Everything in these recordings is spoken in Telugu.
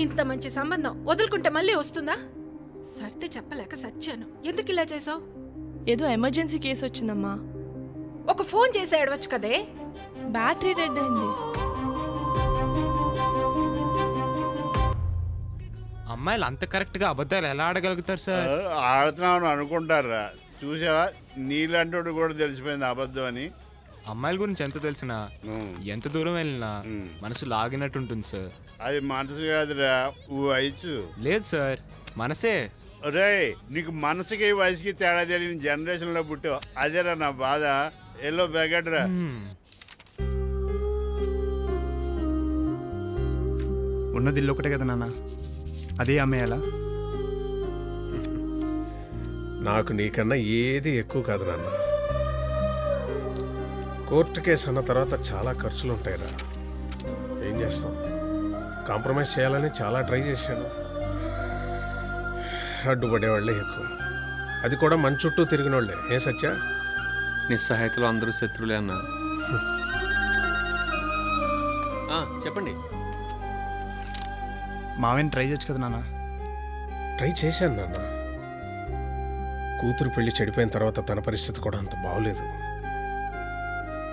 ఇంత మంచి సంబంధం వదులుకుంటే మళ్ళీ వస్తుందా? సర్ది చెప్పలేక సచ్చాను. ఎందుకు ఇలా చేసావు? ఏదో ఎమర్జెన్సీ కేసు వచ్చిందమ్మా. ఒక ఫోన్ చేసి ఏడవచ్చు కదే. బ్యాటరీ డెడ్ అయింది. అమ్మాయిలు అంత కరెక్ట్గా అబద్ధాలు ఎలా ఆడగలుగుతారు సార్? ఆడుతున్నావు అనుకుంటారా? చూసావా, నీలాంటి కూడా తెలిసిపోయింది అబద్ధం అని. అమ్మాయిల గురించి ఎంత తెలిసినా ఎంత దూరం వెళ్ళినా మనసు లాగినట్టు ఉంటుంది సార్. అది మనసు కాదురా, వయసు. లేదు సార్, మనసే. రే, నీకు మనసుకి వయసుకి తేడా తెలియని జనరేషన్ లో పుట్టావు. అదేరా నా బాధ. ఎల్లో బెగడ్రా. ఉన్నది ఇల్లు ఒకటే కదా నాన్న, అదే అమ్మేయాలా? నాకు నీకన్నా ఏది ఎక్కువ కాదు నాన్న. కోర్టు కేసు అన్న తర్వాత చాలా ఖర్చులు ఉంటాయిరా. ఏం చేస్తాం, కాంప్రమైజ్ చేయాలని చాలా ట్రై చేశాను. అడ్డుపడేవాళ్లే ఎక్కువ, అది కూడా మన చుట్టూ తిరిగిన వాళ్ళే. ఏం సత్య? నిస్సహాయతలో అందరూ శత్రువులే అన్నా. చెప్పండి. మావేం ట్రై చేయొచ్చు కదా నాన్న? ట్రై చేశాను నాన్న. కూతురు పెళ్లి చెడిపోయిన తర్వాత తన పరిస్థితి కూడా అంత బాగోలేదు.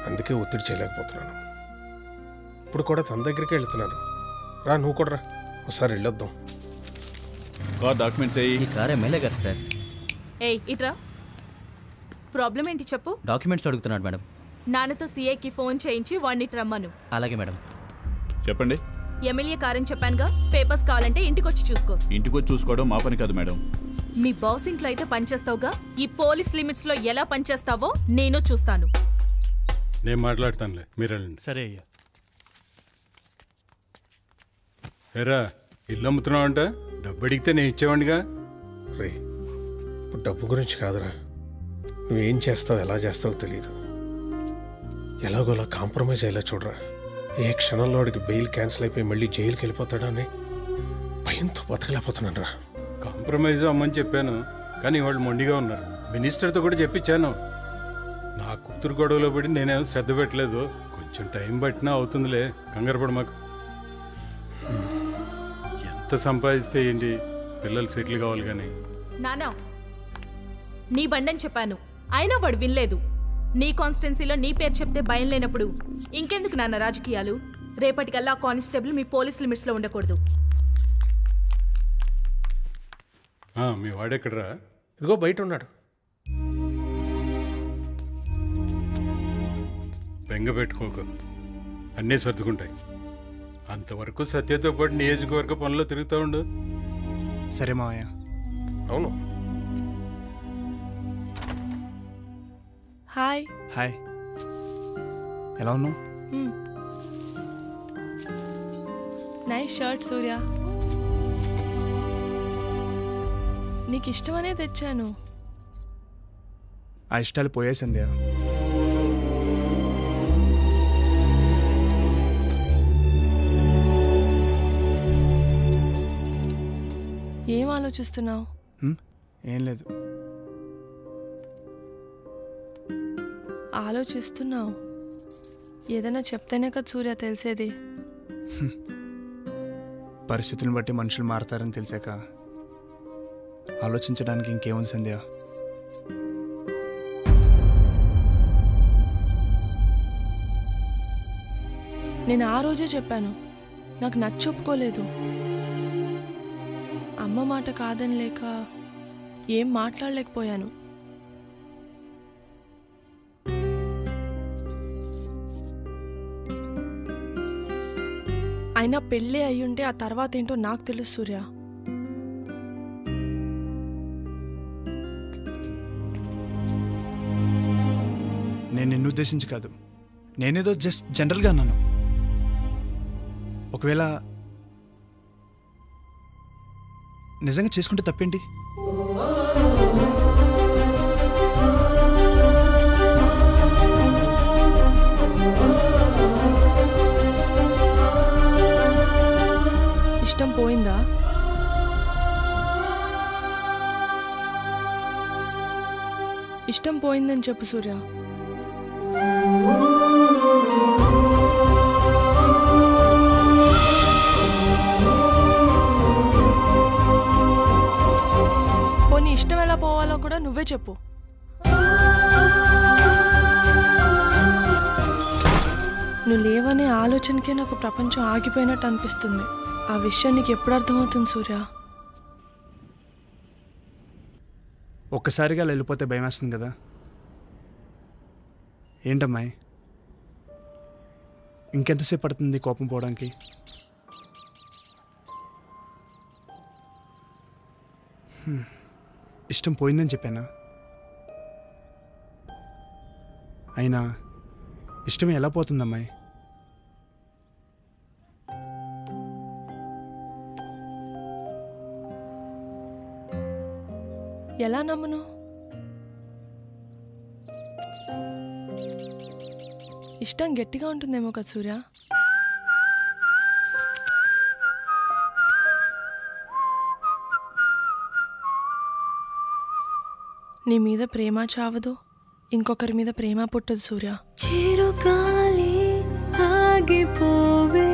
అందుకే ఒత్తిడి చేయలేకపోతున్నాను. ఇప్పుడు కూడా తన దగ్గరికి వెళ్తున్నాను. రా, నువ్వు కూడా రా, ఒకసారి వెళ్ళొద్దాం. డాక్యుమెంట్స్ ఈ కార్ ఎమ్మెల్యే గారు సార్. ఏయ్ ఇట్రా, ప్రాబ్లం ఏంటి చెప్పు. డాక్యుమెంట్స్ అడుగుతున్నాడు మేడం. నాన్నతో సీఏకి ఫోన్ చేయించి వాడిని రమ్మను. అలాగే మేడం. చెప్పండి. ఎమ్మెల్యే కారని చెప్పానుగా, పేపర్స్ కావాలంటే ఇంటికి వచ్చి చూసుకో. ఇంటికి వచ్చి చూసుకోవడం మా పని కాదు మేడం. మీ బాస్ ఇంట్లో అయితే పనిచేస్తావుగా, ఈ పోలీస్ లిమిట్స్ లో ఎలా పనిచేస్తావో నేను చూస్తాను. నేను మాట్లాడతానులే, మీరు వెళ్ళండి. సరే అయ్యా. ఏరా, ఇల్లు అమ్ముతున్నావు అంట? డబ్బు అడిగితే నేను ఇచ్చేవాడిగా. రే, ఇప్పుడు డబ్బు గురించి కాదురా, నువ్వేం చేస్తావు ఎలా చేస్తావో తెలీదు. ఎలాగోలా కాంప్రమైజ్ అయ్యేలా చూడరా. ఏ క్షణంలో వాడికి బెయిల్ క్యాన్సిల్ అయిపోయి మళ్ళీ జైలుకి వెళ్ళిపోతాడా అని భయంతో బతకలేకపోతున్నాను రా. కాంప్రమైజ్ అమ్మని చెప్పాను, కానీ వాళ్ళు మొండిగా ఉన్నారు. మినిస్టర్తో కూడా చెప్పించాను. నా కూతురు గొడవలో పడి నేనేమో శ్రద్ధ పెట్టలేదు. కొంచెం టైం పట్టినా అవుతుందిలే, కంగారు పడ మాకు. ఎంత సంపాదిస్తే ఏంటి, పిల్లలు సెటిల్ కావాలి. కానీ నానా, నీ బండని చెప్పాను, అయినా వాడు వినలేదు. నీ కాన్స్టిట్యున్సీలో నీ పేరు చెప్తే భయం లేనప్పుడు ఇంకెందుకు నాన్న రాజకీయాలు? రేపటికల్లా కానిస్టేబుల్ మీ పోలీస్ లిమిట్స్లో ఉండకూడదు. మీ వాడెక్కడరా? ఇదిగో బయట ఉన్నాడు. బెంగ పెట్టుకోకు, అన్నీ సర్దుకుంటాయి. అంతవరకు సత్యతో పాటు నియోజకవర్గ పనుల్లో తిరుగుతూ ఉండు. సరే మావయ్య. అవును. హాయ్. హాయ్, ఎలా ఉన్నావు? నైస్ షర్ట్ సూర్య. నీకు ఇష్టమనే తెచ్చాను. ఆ ఇష్టాలు పోయాయి సంధ్య. ఏం ఆలోచిస్తున్నావు? ఏం లేదు. ఆలోచిస్తున్నావు? ఏదైనా చెప్తేనే కదా సూర్య తెలిసేది. పరిస్థితులను బట్టి మనుషులు మారతారని తెలిసాక ఆలోచించడానికి ఇంకేముంది సంధ్య? నేను ఆ రోజే చెప్పాను, నాకు నచ్చొప్పుకోలేదు. అమ్మ మాట కాదని లేక ఏం మాట్లాడలేకపోయాను. అయినా పెళ్ళి అయ్యుంటే ఆ తర్వాత ఏంటో నాకు తెలుసు సూర్య. నేను నిన్ను ఉద్దేశించి కాదు, నేనేదో జస్ట్ జనరల్గా అన్నాను. ఒకవేళ నిజంగా చేసుకుంటే తప్పేంటి? ఇష్టం పోయిందా? ఇష్టం పోయిందని చెప్పు సూర్య. చెప్పు. నువ్వు లేవనే ఆలోచనకే నాకు ప్రపంచం ఆగిపోయినట్టు అనిపిస్తుంది. ఆ విషయం నీకు ఎప్పుడు అర్థమవుతుంది సూర్య? ఒక్కసారిగా అలా వెళ్ళిపోతే భయం వేస్తుంది కదా. ఏంటమ్మాయి, ఇంకెంతసేపు పడుతుంది కోపం పోవడానికి? ఇష్టం పోయిందని చెప్పానా? అయినా ఇష్టం ఎలా పోతుందమ్మాయి? ఎలా నమ్మును? ఇష్టం గట్టిగా ఉంటుందేమో కదా సూర్య. నీ మీద ప్రేమ చావదు, ఇంకొకరి మీద ప్రేమ పుట్టదు సూర్య. చిరుగాలి ఆగిపోవే